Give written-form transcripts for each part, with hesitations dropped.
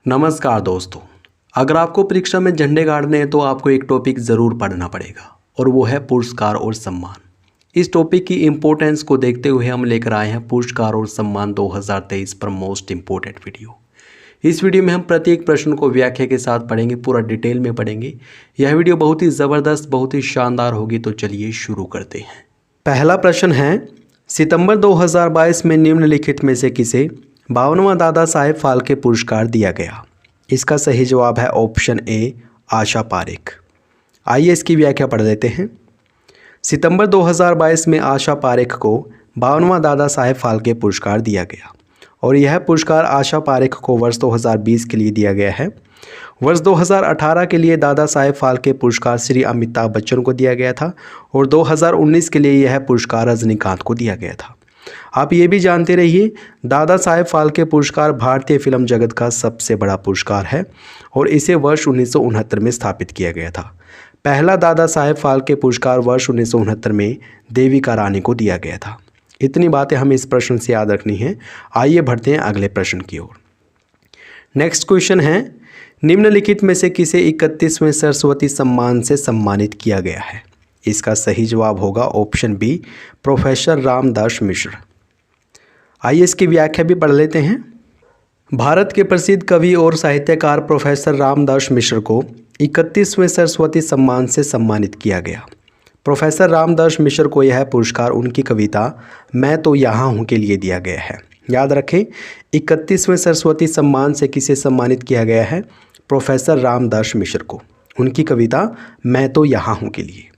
नमस्कार दोस्तों, अगर आपको परीक्षा में झंडे गाड़ने हैं तो आपको एक टॉपिक ज़रूर पढ़ना पड़ेगा और वो है पुरस्कार और सम्मान। इस टॉपिक की इम्पोर्टेंस को देखते हुए हम लेकर आए हैं पुरस्कार और सम्मान 2023 पर मोस्ट इम्पोर्टेंट वीडियो। इस वीडियो में हम प्रत्येक प्रश्न को व्याख्या के साथ पढ़ेंगे, पूरा डिटेल में पढ़ेंगे। यह वीडियो बहुत ही ज़बरदस्त, बहुत ही शानदार होगी, तो चलिए शुरू करते हैं। पहला प्रश्न है, सितंबर 2022 में निम्नलिखित में से किसे 52वां दादा साहेब फाल्के पुरस्कार दिया गया? इसका सही जवाब है ऑप्शन ए, आशा पारेख। आइए इसकी व्याख्या पढ़ लेते हैं। सितंबर 2022 में आशा पारेख को 52वां दादा साहेब फाल्के पुरस्कार दिया गया और यह पुरस्कार आशा पारेख को वर्ष 2020 के लिए दिया गया है। वर्ष 2018 के लिए दादा साहेब फाल्के पुरस्कार श्री अमिताभ बच्चन को दिया गया था और 2019 के लिए यह पुरस्कार रजनीकांत को दिया गया था। आप ये भी जानते रहिए, दादा साहेब फाल्के पुरस्कार भारतीय फिल्म जगत का सबसे बड़ा पुरस्कार है और इसे वर्ष 1969 में स्थापित किया गया था। पहला दादा साहेब फाल्के पुरस्कार वर्ष 1969 में देविका रानी को दिया गया था। इतनी बातें हमें इस प्रश्न से याद रखनी है। आइए बढ़ते हैं अगले प्रश्न की ओर। नेक्स्ट क्वेश्चन है, निम्नलिखित में से किसे 31वें सरस्वती सम्मान से सम्मानित किया गया है? इसका सही जवाब होगा ऑप्शन बी, प्रोफेसर रामदास मिश्र। आइए इसकी व्याख्या भी पढ़ लेते हैं। भारत के प्रसिद्ध कवि और साहित्यकार प्रोफेसर रामदास मिश्र को 31वें सरस्वती सम्मान से सम्मानित किया गया। प्रोफेसर रामदास मिश्र को यह पुरस्कार उनकी कविता मैं तो यहाँ हूँ के लिए दिया गया है। याद रखें, 31वें सरस्वती सम्मान से किसे सम्मानित किया गया है? प्रोफेसर रामदास मिश्र को, उनकी कविता मैं तो यहाँ हूँ के लिए।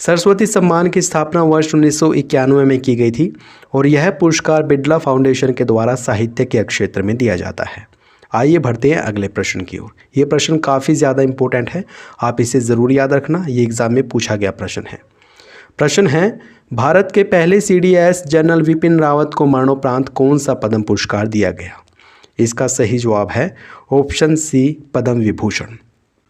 सरस्वती सम्मान की स्थापना वर्ष 1991 में की गई थी और यह पुरस्कार बिड़ला फाउंडेशन के द्वारा साहित्य के क्षेत्र में दिया जाता है। आइए बढ़ते हैं अगले प्रश्न की ओर। ये प्रश्न काफ़ी ज़्यादा इंपॉर्टेंट है, आप इसे ज़रूर याद रखना, ये एग्जाम में पूछा गया प्रश्न है। प्रश्न है, भारत के पहले CDS जनरल विपिन रावत को मरणोपरांत कौन सा पद्म पुरस्कार दिया गया? इसका सही जवाब है ऑप्शन सी, पद्म विभूषण।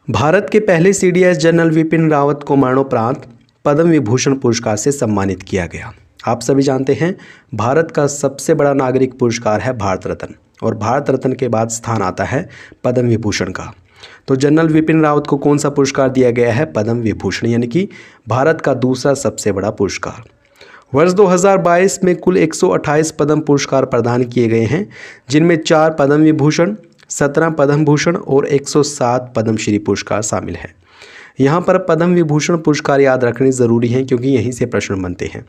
भारत के पहले CDS जनरल विपिन रावत को मरणोपरांत पद्म विभूषण पुरस्कार से सम्मानित किया गया। आप सभी जानते हैं, भारत का सबसे बड़ा नागरिक पुरस्कार है भारत रत्न और भारत रत्न के बाद स्थान आता है पद्म विभूषण का। तो जनरल विपिन रावत को कौन सा पुरस्कार दिया गया है? पद्म विभूषण, यानी कि भारत का दूसरा सबसे बड़ा पुरस्कार। वर्ष 2022 में कुल 128 पद्म पुरस्कार प्रदान किए गए हैं, जिनमें 4 पद्म विभूषण, 17 पद्म भूषण और 107 पद्मश्री पुरस्कार शामिल हैं। यहाँ पर पद्म विभूषण पुरस्कार याद रखने ज़रूरी हैं क्योंकि यहीं से प्रश्न बनते हैं।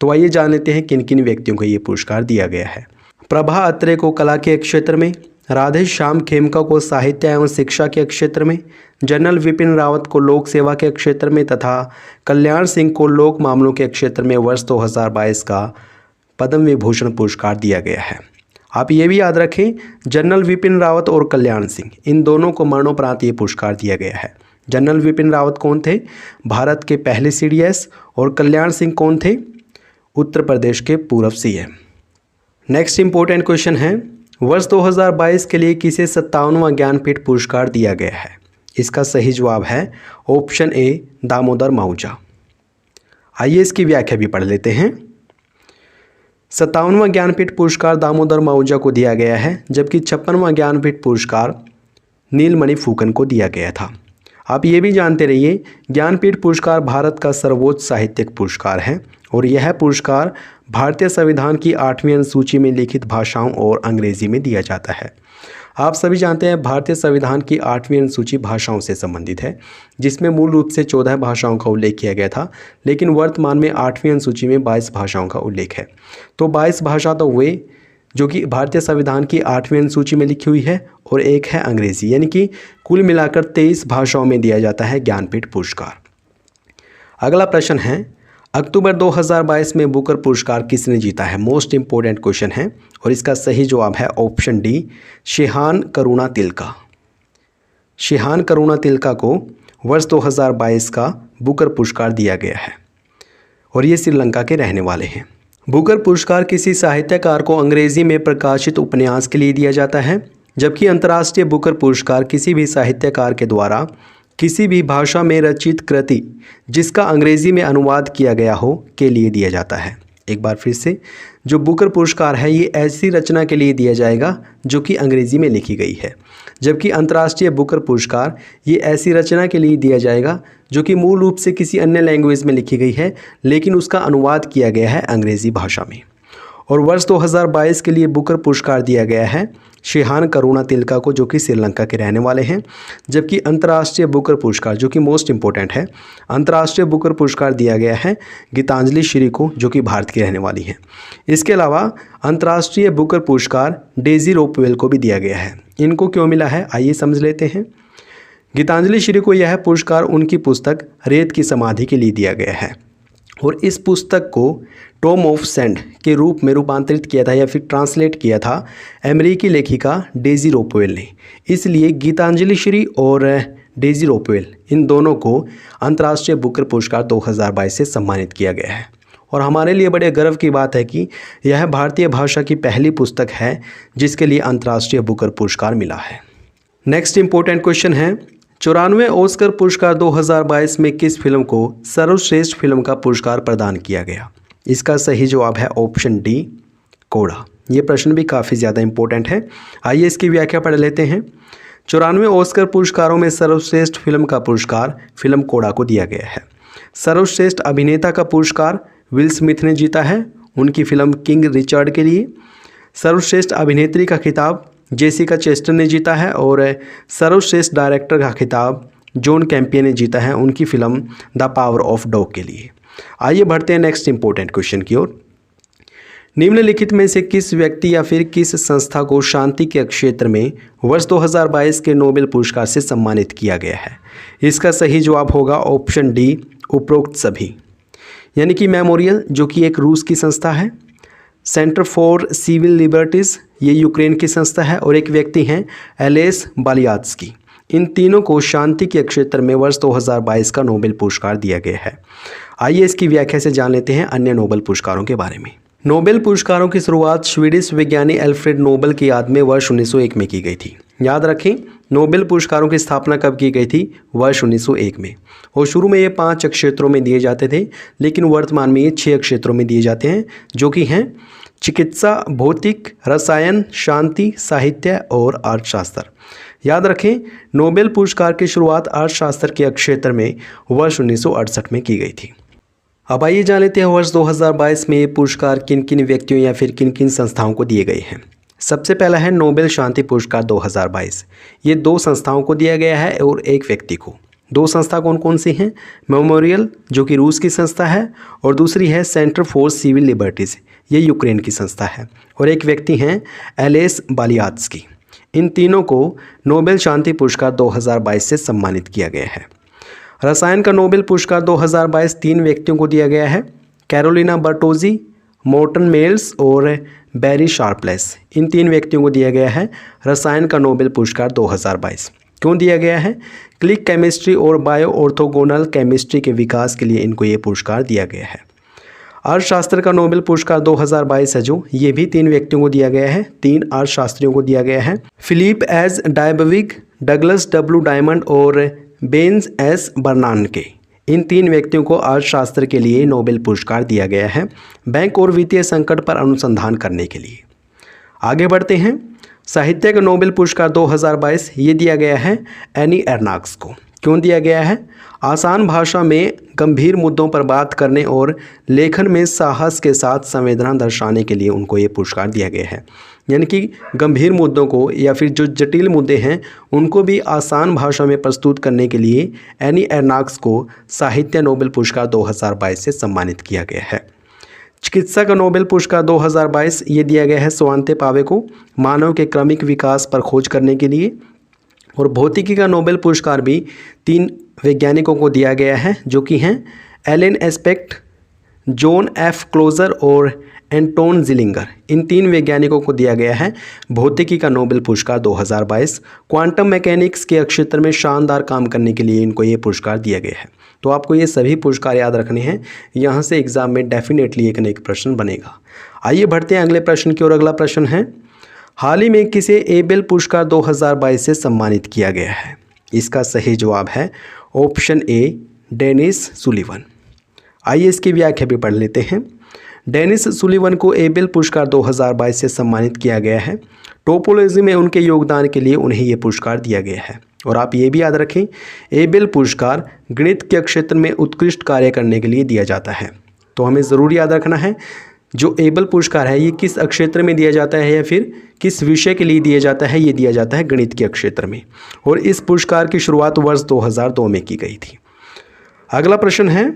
तो आइए जान लेते हैं किन किन व्यक्तियों को ये पुरस्कार दिया गया है। प्रभा अत्रे को कला के क्षेत्र में, राधे श्याम खेमका को साहित्य एवं शिक्षा के क्षेत्र में, जनरल विपिन रावत को लोक सेवा के क्षेत्र में तथा कल्याण सिंह को लोक मामलों के क्षेत्र में वर्ष 2022 का पद्म विभूषण पुरस्कार दिया गया है। आप ये भी याद रखें, जनरल विपिन रावत और कल्याण सिंह, इन दोनों को मरणोपरांत ये पुरस्कार दिया गया है। जनरल विपिन रावत कौन थे? भारत के पहले CDS और कल्याण सिंह कौन थे? उत्तर प्रदेश के पूर्व CM। नेक्स्ट इंपॉर्टेंट क्वेश्चन है, वर्ष 2022 के लिए किसे 57वां ज्ञानपीठ पुरस्कार दिया गया है? इसका सही जवाब है ऑप्शन ए, दामोदर माहुजा। आइए इसकी व्याख्या भी पढ़ लेते हैं। 57वां ज्ञानपीठ पुरस्कार दामोदर माहुजा को दिया गया है, जबकि 56वां ज्ञानपीठ पुरस्कार नीलमणि फूकन को दिया गया था। आप ये भी जानते रहिए, ज्ञानपीठ पुरस्कार भारत का सर्वोच्च साहित्यिक पुरस्कार है और यह पुरस्कार भारतीय संविधान की 8वीं अनुसूची में लिखित भाषाओं और अंग्रेजी में दिया जाता है। आप सभी जानते हैं, भारतीय संविधान की 8वीं अनुसूची भाषाओं से संबंधित है, जिसमें मूल रूप से 14 भाषाओं का उल्लेख किया गया था, लेकिन वर्तमान में 8वीं अनुसूची में 22 भाषाओं का उल्लेख है। तो 22 भाषा तो वे जो कि भारतीय संविधान की 8वीं अनुसूची में लिखी हुई है और एक है अंग्रेजी, यानी कि कुल मिलाकर 23 भाषाओं में दिया जाता है ज्ञानपीठ पुरस्कार। अगला प्रश्न है, अक्टूबर 2022 में बुकर पुरस्कार किसने जीता है? मोस्ट इंपॉर्टेंट क्वेश्चन है और इसका सही जवाब है ऑप्शन डी, शिहान करुणा तिलका। शिहान करुणा तिलका को वर्ष 2022 का बुकर पुरस्कार दिया गया है और ये श्रीलंका के रहने वाले हैं। बुकर पुरस्कार किसी साहित्यकार को अंग्रेजी में प्रकाशित उपन्यास के लिए दिया जाता है, जबकि अंतर्राष्ट्रीय बुकर पुरस्कार किसी भी साहित्यकार के द्वारा किसी भी भाषा में रचित कृति जिसका अंग्रेजी में अनुवाद किया गया हो के लिए दिया जाता है। एक बार फिर से, जो बुकर पुरस्कार है ये ऐसी रचना के लिए दिया जाएगा जो कि अंग्रेजी में लिखी गई है, जबकि अंतर्राष्ट्रीय बुकर पुरस्कार ये ऐसी रचना के लिए दिया जाएगा जो कि मूल रूप से किसी अन्य लैंग्वेज में लिखी गई है लेकिन उसका अनुवाद किया गया है अंग्रेज़ी भाषा में। और वर्ष 2022 के लिए बुकर पुरस्कार दिया गया है शिहान करुणातिलका को, जो कि श्रीलंका के रहने वाले हैं। जबकि अंतर्राष्ट्रीय बुकर पुरस्कार, जो कि मोस्ट इंपॉर्टेंट है, अंतर्राष्ट्रीय बुकर पुरस्कार दिया गया है गीतांजलि श्री को, जो कि भारत की रहने वाली हैं। इसके अलावा अंतर्राष्ट्रीय बुकर पुरस्कार डेजी रोपवेल को भी दिया गया है। इनको क्यों मिला है, आइए समझ लेते हैं। गीतांजलि श्री को यह पुरस्कार उनकी पुस्तक रेत की समाधि के लिए दिया गया है और इस पुस्तक को टॉम ऑफ सैंड के रूप में रूपांतरित किया था या फिर ट्रांसलेट किया था अमेरिकी लेखिका डेजी रोपवेल ने। इसलिए गीतांजलि श्री और डेजी रोपवेल इन दोनों को अंतर्राष्ट्रीय बुकर पुरस्कार 2022 से सम्मानित किया गया है। और हमारे लिए बड़े गर्व की बात है कि यह भारतीय भाषा की पहली पुस्तक है जिसके लिए अंतर्राष्ट्रीय बुकर पुरस्कार मिला है। नेक्स्ट इंपॉर्टेंट क्वेश्चन है, 94वें ऑस्कर पुरस्कार 2022 में किस फिल्म को सर्वश्रेष्ठ फिल्म का पुरस्कार प्रदान किया गया? इसका सही जवाब है ऑप्शन डी, कोड़ा। ये प्रश्न भी काफ़ी ज़्यादा इंपॉर्टेंट है, आइए इसकी व्याख्या पढ़ लेते हैं। 94वें ऑस्कर पुरस्कारों में सर्वश्रेष्ठ फिल्म का पुरस्कार फिल्म कोड़ा को दिया गया है। सर्वश्रेष्ठ अभिनेता का पुरस्कार विल स्मिथ ने जीता है उनकी फिल्म किंग रिचर्ड के लिए। सर्वश्रेष्ठ अभिनेत्री का खिताब जेसिका चेस्टन ने जीता है और सर्वश्रेष्ठ डायरेक्टर का खिताब जॉन कैंपियन ने जीता है उनकी film the power of dog के लिए। आइए बढ़ते हैं नेक्स्ट इंपॉर्टेंट क्वेश्चन की ओर। निम्नलिखित में से किस व्यक्ति या फिर किस संस्था को शांति के क्षेत्र में वर्ष 2022 के नोबेल पुरस्कार से सम्मानित किया गया है? इसका सही जवाब होगा ऑप्शन डी, उपरोक्त सभी, यानी कि मेमोरियल, जो कि एक रूस की संस्था है, सेंटर फॉर सिविल लिबर्टीज़ ये यूक्रेन की संस्था है और एक व्यक्ति हैं एलेस बालियात्स्की। इन तीनों को शांति के क्षेत्र में वर्ष 2022 का नोबेल पुरस्कार दिया गया है। आइए इसकी व्याख्या से जान लेते हैं अन्य नोबेल पुरस्कारों के बारे में। नोबेल पुरस्कारों की शुरुआत स्वीडिश विज्ञानी एल्फ्रेड नोबेल की याद में वर्ष 1901 में की गई थी। याद रखें, नोबेल पुरस्कारों की स्थापना कब की गई थी? वर्ष 1901 में। और शुरू में ये 5 क्षेत्रों में दिए जाते थे, लेकिन वर्तमान में ये 6 क्षेत्रों में दिए जाते हैं, जो कि हैं चिकित्सा, भौतिक, रसायन, शांति, साहित्य और अर्थशास्त्र। याद रखें, नोबेल पुरस्कार की शुरुआत अर्थशास्त्र के क्षेत्र में वर्ष 1968 में की गई थी। अब आइए जान लेते हैं वर्ष 2022 में ये पुरस्कार किन किन व्यक्तियों या फिर किन किन संस्थाओं को दिए गए हैं। सबसे पहला है नोबेल शांति पुरस्कार 2022। ये 2 संस्थाओं को दिया गया है और एक व्यक्ति को। 2 संस्था कौन कौन सी हैं? मेमोरियल, जो कि रूस की संस्था है, और दूसरी है सेंटर फॉर सिविल लिबर्टीज़, ये यूक्रेन की संस्था है, और एक व्यक्ति हैं एलेस बालियात्स्की। इन तीनों को नोबेल शांति पुरस्कार 2022 से सम्मानित किया गया है। रसायन का नोबेल पुरस्कार 2022 3 व्यक्तियों को दिया गया है, कैरोलिना बर्टोजी, मोर्टन मेल्स और बैरी शार्पलेस। इन 3 व्यक्तियों को दिया गया है रसायन का नोबेल पुरस्कार 2022। क्यों दिया गया है? क्लिक केमिस्ट्री और बायो ऑर्थोगोनल केमिस्ट्री के विकास के लिए इनको ये पुरस्कार दिया गया है। अर्थशास्त्र का नोबेल पुरस्कार 2022 है, जो ये भी 3 व्यक्तियों को दिया गया है, 3 अर्थशास्त्रियों को दिया गया है, Philip S Dybvig, Douglas W Diamond और बेंज एस बर्नानके। इन 3 व्यक्तियों को अर्थशास्त्र के लिए नोबेल पुरस्कार दिया गया है बैंक और वित्तीय संकट पर अनुसंधान करने के लिए। आगे बढ़ते हैं। साहित्य का नोबेल पुरस्कार 2022 ये दिया गया है एनी एर्नाक्स को। क्यों दिया गया है? आसान भाषा में गंभीर मुद्दों पर बात करने और लेखन में साहस के साथ संवेदना दर्शाने के लिए उनको ये पुरस्कार दिया गया है। यानी कि गंभीर मुद्दों को या फिर जो जटिल मुद्दे हैं उनको भी आसान भाषा में प्रस्तुत करने के लिए एनी एर्नाक्स को साहित्य नोबेल पुरस्कार 2022 से सम्मानित किया गया है। चिकित्सा का नोबेल पुरस्कार 2022 ये दिया गया है स्वांते पावे को, मानव के क्रमिक विकास पर खोज करने के लिए। और भौतिकी का नोबेल पुरस्कार भी 3 वैज्ञानिकों को दिया गया है, जो कि हैं Alain Aspect, John F Clauser और एंटोन जिलिंगर। इन 3 वैज्ञानिकों को दिया गया है भौतिकी का नोबेल पुरस्कार 2022। क्वांटम मैकेनिक्स के क्षेत्र में शानदार काम करने के लिए इनको ये पुरस्कार दिया गया है। तो आपको ये सभी पुरस्कार याद रखने हैं, यहाँ से एग्जाम में डेफिनेटली एक न एक प्रश्न बनेगा। आइए बढ़ते हैं अगले प्रश्न की ओर। अगला प्रश्न है, हाल ही में किसे एबेल पुरस्कार 2022 से सम्मानित किया गया है? इसका सही जवाब है ऑप्शन ए, डेनिस सुलिवन। आइए इसकी व्याख्या भी पढ़ लेते हैं। डेनिस सुलिवन को एबेल पुरस्कार 2022 से सम्मानित किया गया है। टोपोलॉजी में उनके योगदान के लिए उन्हें ये पुरस्कार दिया गया है। और आप ये भी याद रखें, एबेल पुरस्कार गणित के क्षेत्र में उत्कृष्ट कार्य करने के लिए दिया जाता है। तो हमें ज़रूर याद रखना है जो एबेल पुरस्कार है ये किस क्षेत्र में दिया जाता है या फिर किस विषय के लिए दिया जाता है। ये दिया जाता है गणित के क्षेत्र में, और इस पुरस्कार की शुरुआत वर्ष 2002 में की गई थी। अगला प्रश्न है,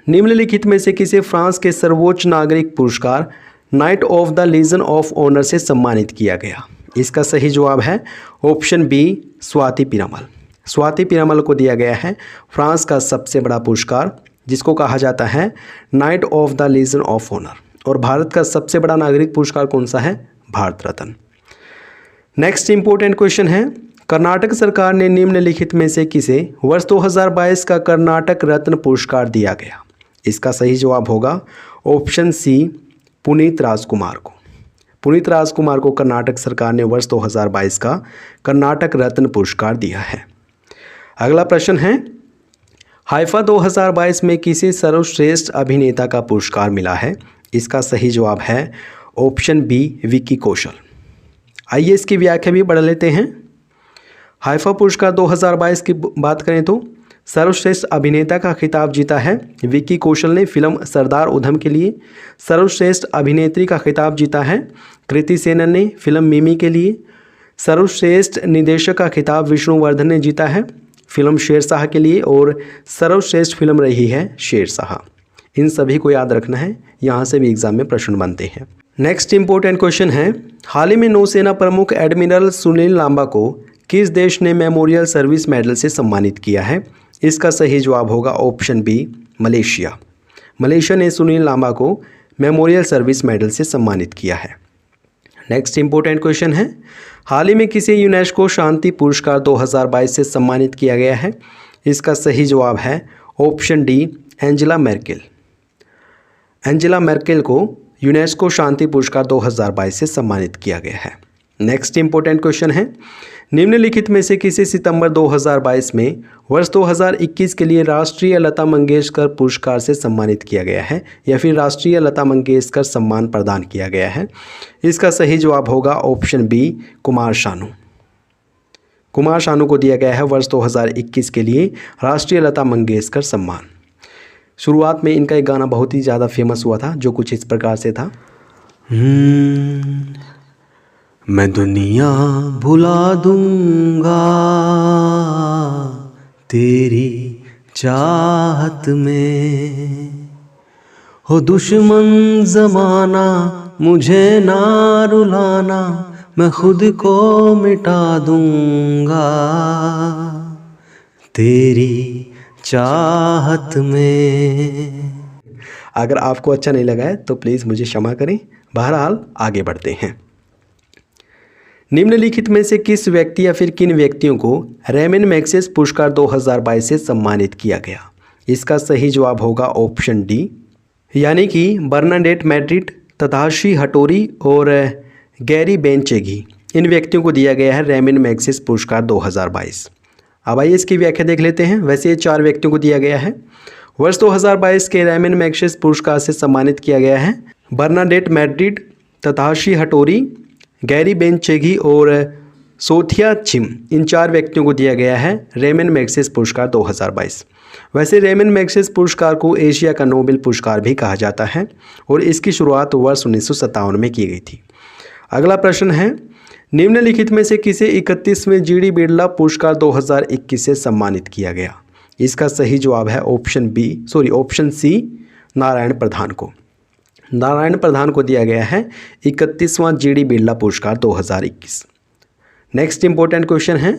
निम्नलिखित में से किसे फ्रांस के सर्वोच्च नागरिक पुरस्कार Knight of the Legion of Honour से सम्मानित किया गया? इसका सही जवाब है ऑप्शन बी, स्वाति पिरामल। स्वाति पिरामल को दिया गया है फ्रांस का सबसे बड़ा पुरस्कार, जिसको कहा जाता है Knight of the Legion of Honour. और भारत का सबसे बड़ा नागरिक पुरस्कार कौन सा है? Bharat Ratna. Next important question है, कर्नाटक सरकार ने निम्नलिखित में से किसे वर्ष 2022 का कर्नाटक रत्न पुरस्कार दिया गया? इसका सही जवाब होगा ऑप्शन सी, पुनीत राजकुमार को। पुनीत राजकुमार को कर्नाटक सरकार ने वर्ष 2022 का कर्नाटक रत्न पुरस्कार दिया है। अगला प्रश्न है, हाइफा 2022 में किसे सर्वश्रेष्ठ अभिनेता का पुरस्कार मिला है? इसका सही जवाब है ऑप्शन बी, विक्की कौशल। आइए इसकी व्याख्या भी पढ़ लेते हैं। हाइफा पुरस्कार 2022 की बात करें तो सर्वश्रेष्ठ अभिनेता का खिताब जीता है विक्की कौशल ने फिल्म सरदार उधम के लिए। सर्वश्रेष्ठ अभिनेत्री का खिताब जीता है कृति सेनन ने फिल्म मिमी के लिए। सर्वश्रेष्ठ निर्देशक का खिताब विष्णुवर्धन ने जीता है फिल्म शेरशाह के लिए, और सर्वश्रेष्ठ फिल्म रही है शेरशाह। इन सभी को याद रखना है, यहाँ से भी एग्जाम में प्रश्न बनते हैं। नेक्स्ट इंपॉर्टेंट क्वेश्चन है, हाल ही में नौसेना प्रमुख एडमिरल सुनील लांबा को किस देश ने मेमोरियल सर्विस मेडल से सम्मानित किया है? इसका सही जवाब होगा ऑप्शन बी, मलेशिया। मलेशिया ने सुनील लांबा को मेमोरियल सर्विस मेडल से सम्मानित किया है। नेक्स्ट इंपॉर्टेंट क्वेश्चन है, हाल ही में किसे यूनेस्को शांति पुरस्कार 2022 से सम्मानित किया गया है? इसका सही जवाब है ऑप्शन डी, एंजेला मेर्केल। एंजेला मेर्केल को यूनेस्को शांति पुरस्कार 2022 से सम्मानित किया गया है। नेक्स्ट इंपॉर्टेंट क्वेश्चन है, निम्नलिखित में से किसे सितंबर 2022 में वर्ष 2021 के लिए राष्ट्रीय लता मंगेशकर पुरस्कार से सम्मानित किया गया है या फिर राष्ट्रीय लता मंगेशकर सम्मान प्रदान किया गया है? इसका सही जवाब होगा ऑप्शन बी, कुमार शानू। कुमार शानू को दिया गया है वर्ष 2021 के लिए राष्ट्रीय लता मंगेशकर सम्मान। शुरुआत में इनका एक गाना बहुत ही ज़्यादा फेमस हुआ था जो कुछ इस प्रकार से था, मैं दुनिया भुला दूंगा तेरी चाहत में, हो दुश्मन ज़माना मुझे ना रुलाना, मैं खुद को मिटा दूंगा तेरी चाहत में। अगर आपको अच्छा नहीं लगा है तो प्लीज़ मुझे क्षमा करें। बहरहाल आगे बढ़ते हैं। निम्नलिखित में से किस व्यक्ति या फिर किन व्यक्तियों को रेमन मैग्सेसे पुरस्कार 2022 से सम्मानित किया गया? इसका सही जवाब होगा ऑप्शन डी, यानी कि बर्नाडेट मैड्रिड, तदाशी हटोरी और गैरी बेंचेगी। इन व्यक्तियों को दिया गया है रेमन मैग्सेसे पुरस्कार 2022। अब आइए इसकी व्याख्या देख लेते हैं। वैसे ये 4 व्यक्तियों को दिया गया है। वर्ष 2022 के रेमन मैग्सेसे पुरस्कार से सम्मानित किया गया है बर्नाडेट मैड्रिड, तदाशी हटोरी, गैरी बेंचेगी और सोथिया छिम। इन 4 व्यक्तियों को दिया गया है रेमन मैग्सेसे पुरस्कार 2022। वैसे रेमन मैग्सेसे पुरस्कार को एशिया का नोबेल पुरस्कार भी कहा जाता है और इसकी शुरुआत वर्ष 1957 में की गई थी। अगला प्रश्न है, निम्नलिखित में से किसे 31वें जीडी बिरला पुरस्कार 2021 से सम्मानित किया गया? इसका सही जवाब है ऑप्शन सी, नारायण प्रधान को। नारायण प्रधान को दिया गया है 31वां जीडी बिरला पुरस्कार 2021। नेक्स्ट इंपॉर्टेंट क्वेश्चन है,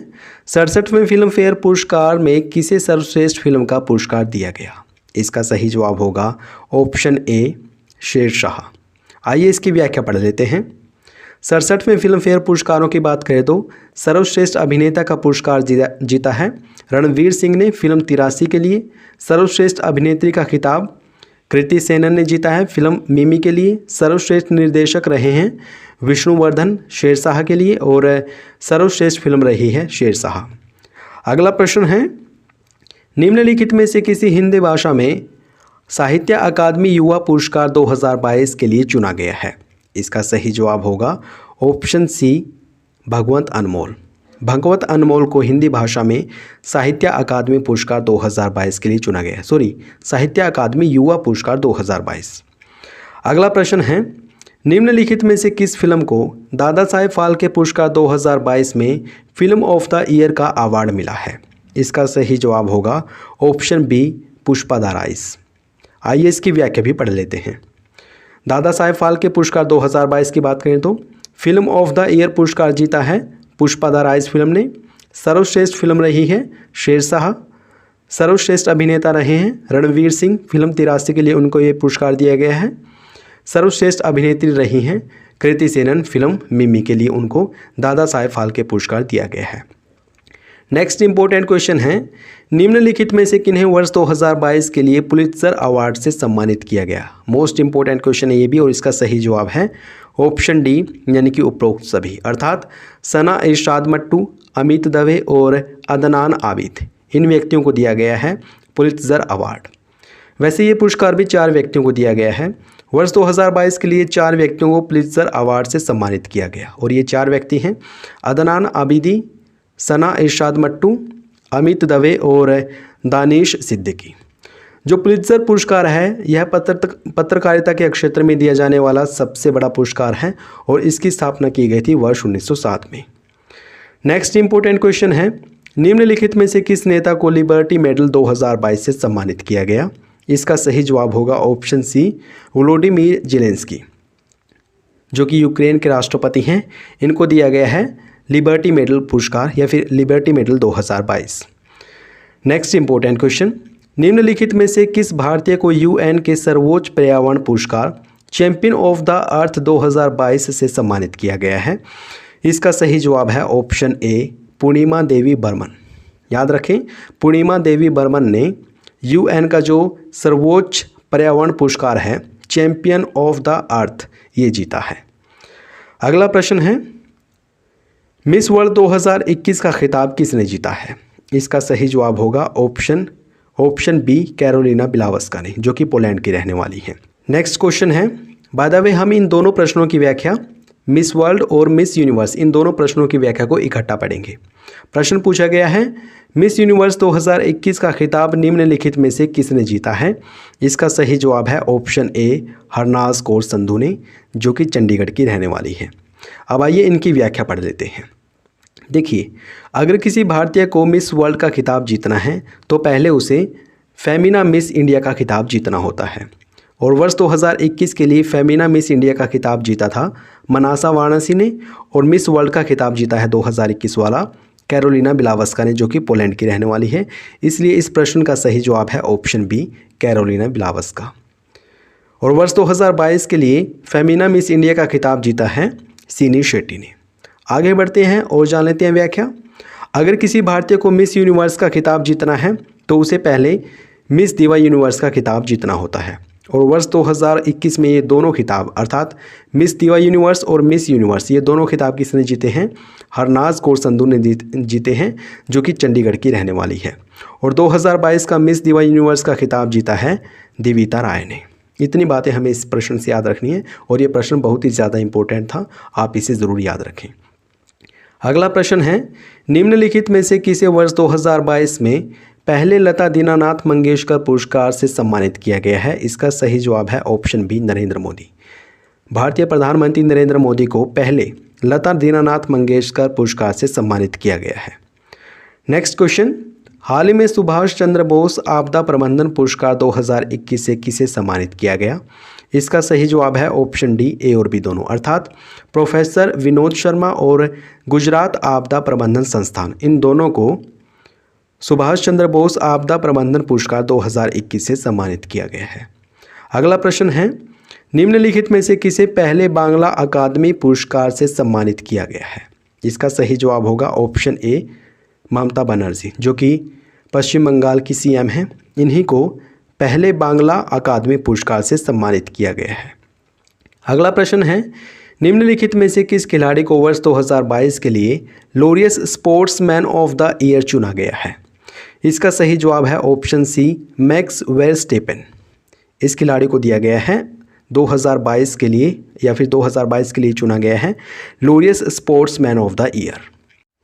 67वें फिल्म फेयर पुरस्कार में किसे सर्वश्रेष्ठ फिल्म का पुरस्कार दिया गया? इसका सही जवाब होगा ऑप्शन ए, शेरशाह। आइए इसकी व्याख्या पढ़ लेते हैं। 67वें फिल्म फेयर पुरस्कारों की बात करें तो सर्वश्रेष्ठ अभिनेता का पुरस्कार जीता है रणवीर सिंह ने फिल्म 83 के लिए। सर्वश्रेष्ठ अभिनेत्री का खिताब कृति सेनन ने जीता है फिल्म मिमी के लिए। सर्वश्रेष्ठ निर्देशक रहे हैं विष्णुवर्धन शेरशाह के लिए और सर्वश्रेष्ठ फिल्म रही है शेरशाह। अगला प्रश्न है, निम्नलिखित में से किसी हिंदी भाषा में साहित्य अकादमी युवा पुरस्कार 2022 के लिए चुना गया है? इसका सही जवाब होगा ऑप्शन सी, भगवंत अनमोल। भगवंत अनमोल को हिंदी भाषा में साहित्य अकादमी पुरस्कार 2022 के लिए चुना गया है। साहित्य अकादमी युवा पुरस्कार 2022। अगला प्रश्न है, निम्नलिखित में से किस फिल्म को दादा साहेब फाल्के पुरस्कार 2022 में फिल्म ऑफ द ईयर का अवार्ड मिला है? इसका सही जवाब होगा option B, Pushpa the Rise. आइए इसकी व्याख्या भी पढ़ लेते हैं। दादा साहेब फाल्के पुरस्कार 2022 की बात करें तो फिल्म ऑफ द ईयर पुरस्कार जीता है पुष्पा द राइज फिल्म ने। सर्वश्रेष्ठ फिल्म रही है शेरशाह। सर्वश्रेष्ठ अभिनेता रहे हैं रणवीर सिंह, फिल्म 83 के लिए उनको ये पुरस्कार दिया गया है। सर्वश्रेष्ठ अभिनेत्री रही हैं कृति सेनन, फिल्म मिमी के लिए उनको दादा साहेब फाल्के पुरस्कार दिया गया है। नेक्स्ट इंपॉर्टेंट क्वेश्चन है, निम्नलिखित में से किन्हें वर्ष 2022 के लिए पुलित्जर अवार्ड से सम्मानित किया गया? मोस्ट इंपॉर्टेंट क्वेश्चन है ये भी, और इसका सही जवाब है ऑप्शन डी, यानी कि उपरोक्त सभी, अर्थात सना इरशाद मट्टू, अमित दवे और अदनान आबिद, इन व्यक्तियों को दिया गया है पुलित्जर अवार्ड। वैसे ये पुरस्कार भी 4 व्यक्तियों को दिया गया है। वर्ष 2022 के लिए 4 व्यक्तियों को पुलित्जर अवार्ड से सम्मानित किया गया, और ये 4 व्यक्ति हैं अदनान आबिदी, सना इरशाद मट्टू, अमित दवे और दानिश सिद्दीकी। जो पुलित्जर पुरस्कार है यह पत्रकारिता के क्षेत्र में दिया जाने वाला सबसे बड़ा पुरस्कार है, और इसकी स्थापना की गई थी वर्ष 1907 में। नेक्स्ट इंपॉर्टेंट क्वेश्चन है, निम्नलिखित में से किस नेता को लिबर्टी मेडल 2022 से सम्मानित किया गया? इसका सही जवाब होगा ऑप्शन सी, वोलोडिमीर जेलेंस्की, जो कि यूक्रेन के राष्ट्रपति हैं। इनको दिया गया है लिबर्टी मेडल पुरस्कार या फिर liberty medal 2022। Next important question, निम्नलिखित में से किस भारतीय को यूएन के सर्वोच्च पर्यावरण पुरस्कार चैंपियन ऑफ द अर्थ 2022 से सम्मानित किया गया है? इसका सही जवाब है ऑप्शन ए, पूर्णिमा देवी बर्मन। याद रखें, पूर्णिमा देवी बर्मन ने यूएन का जो सर्वोच्च पर्यावरण पुरस्कार है चैंपियन ऑफ द अर्थ ये जीता है। अगला प्रश्न है, मिस वर्ल्ड 2021 का खिताब किसने जीता है? इसका सही जवाब होगा ऑप्शन बी, कैरोलिना बिलावस्का ने, जो कि पोलैंड की रहने वाली है। नेक्स्ट क्वेश्चन है, बाय द वे हम इन दोनों प्रश्नों की व्याख्या, मिस वर्ल्ड और मिस यूनिवर्स, इन दोनों प्रश्नों की व्याख्या को इकट्ठा पढ़ेंगे। प्रश्न पूछा गया है, मिस यूनिवर्स 2021 का खिताब निम्नलिखित में से किसने जीता है? इसका सही जवाब है ऑप्शन ए, हरनाज कौर संधू ने, जो कि चंडीगढ़ की रहने वाली है। अब आइए इनकी व्याख्या पढ़ लेते हैं। देखिए, अगर किसी भारतीय को मिस वर्ल्ड का खिताब जीतना है तो पहले उसे फेमिना मिस इंडिया का खिताब जीतना होता है, और वर्ष 2021 के लिए फेमिना मिस इंडिया का खिताब जीता था मनासा वाराणसी ने, और मिस वर्ल्ड का खिताब जीता है 2021 वाला कैरोलिना बिलावस्का ने, जो कि पोलैंड की रहने वाली है। इसलिए इस प्रश्न का सही जवाब है ऑप्शन बी, कैरोलिना बिलावस्का। और वर्ष 2022 के लिए फेमिना मिस इंडिया का खिताब जीता है सीनी शेट्टी ने। आगे बढ़ते हैं और जान लेते हैं व्याख्या। अगर किसी भारतीय को मिस यूनिवर्स का खिताब जीतना है तो उसे पहले मिस दिवा यूनिवर्स का खिताब जीतना होता है, और वर्ष 2021 में ये दोनों खिताब अर्थात मिस दिवा यूनिवर्स और मिस यूनिवर्स ये दोनों खिताब किसने जीते हैं? हरनाज कौर संधू ने जीते हैं, जो कि चंडीगढ़ की रहने वाली है। और 2022 का मिस दिवा यूनिवर्स का खिताब जीता है दिविता राय ने। इतनी बातें हमें इस प्रश्न से याद रखनी है, और ये प्रश्न बहुत ही ज़्यादा इंपॉर्टेंट था, आप इसे ज़रूर याद रखें। अगला प्रश्न है, निम्नलिखित में से किसे वर्ष 2022 में पहले लता दीनानाथ मंगेशकर पुरस्कार से सम्मानित किया गया है? इसका सही जवाब है ऑप्शन बी, नरेंद्र मोदी। भारतीय प्रधानमंत्री नरेंद्र मोदी को पहले लता दीनानाथ मंगेशकर पुरस्कार से सम्मानित किया गया है। नेक्स्ट क्वेश्चन, हाल ही में सुभाष चंद्र बोस आपदा प्रबंधन पुरस्कार 2021 से किसे सम्मानित किया गया? इसका सही जवाब है ऑप्शन डी, ए और बी दोनों, अर्थात प्रोफेसर विनोद शर्मा और गुजरात आपदा प्रबंधन संस्थान, इन दोनों को सुभाष चंद्र बोस आपदा प्रबंधन पुरस्कार 2021 से सम्मानित किया गया है। अगला प्रश्न है, निम्नलिखित में से किसे पहले बांग्ला अकादमी पुरस्कार से सम्मानित किया गया है? इसका सही जवाब होगा ऑप्शन ए, ममता बनर्जी, जो कि पश्चिम बंगाल की सीएम हैं। इन्हीं को पहले बांग्ला अकादमी पुरस्कार से सम्मानित किया गया है। अगला प्रश्न है, निम्नलिखित में से किस खिलाड़ी को वर्ष 2022 के लिए Laureus sportsman of the year चुना गया है? इसका सही जवाब है ऑप्शन सी, मैक्स वेरस्टेपेन। इस खिलाड़ी को दिया गया है 2022 के लिए, या फिर 2022 के लिए चुना गया है लूरियस स्पोर्ट्समैन ऑफ द ईयर।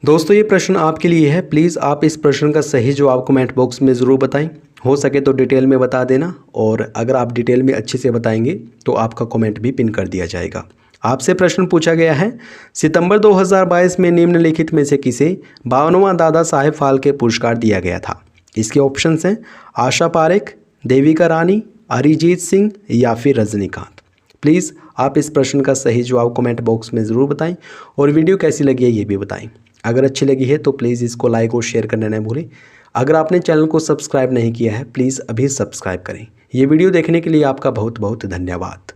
दोस्तों ये प्रश्न आपके लिए है। प्लीज़ आप इस प्रश्न का सही जवाब कमेंट बॉक्स में ज़रूर बताएं। हो सके तो डिटेल में बता देना, और अगर आप डिटेल में अच्छे से बताएंगे तो आपका कमेंट भी पिन कर दिया जाएगा। आपसे प्रश्न पूछा गया है, सितंबर 2022 में निम्नलिखित में से किसे 52वां दादा साहेब फाल्के पुरस्कार दिया गया था? इसके ऑप्शंस हैं आशा पारेख, देविका रानी, अरिजीत सिंह या फिर रजनीकांत। प्लीज़ आप इस प्रश्न का सही जवाब कमेंट बॉक्स में ज़रूर बताएं, और वीडियो कैसी लगी है ये भी बताएं। अगर अच्छी लगी है तो प्लीज़ इसको लाइक और शेयर करना न भूलें। अगर आपने चैनल को सब्सक्राइब नहीं किया है प्लीज़ अभी सब्सक्राइब करें। ये वीडियो देखने के लिए आपका बहुत बहुत धन्यवाद।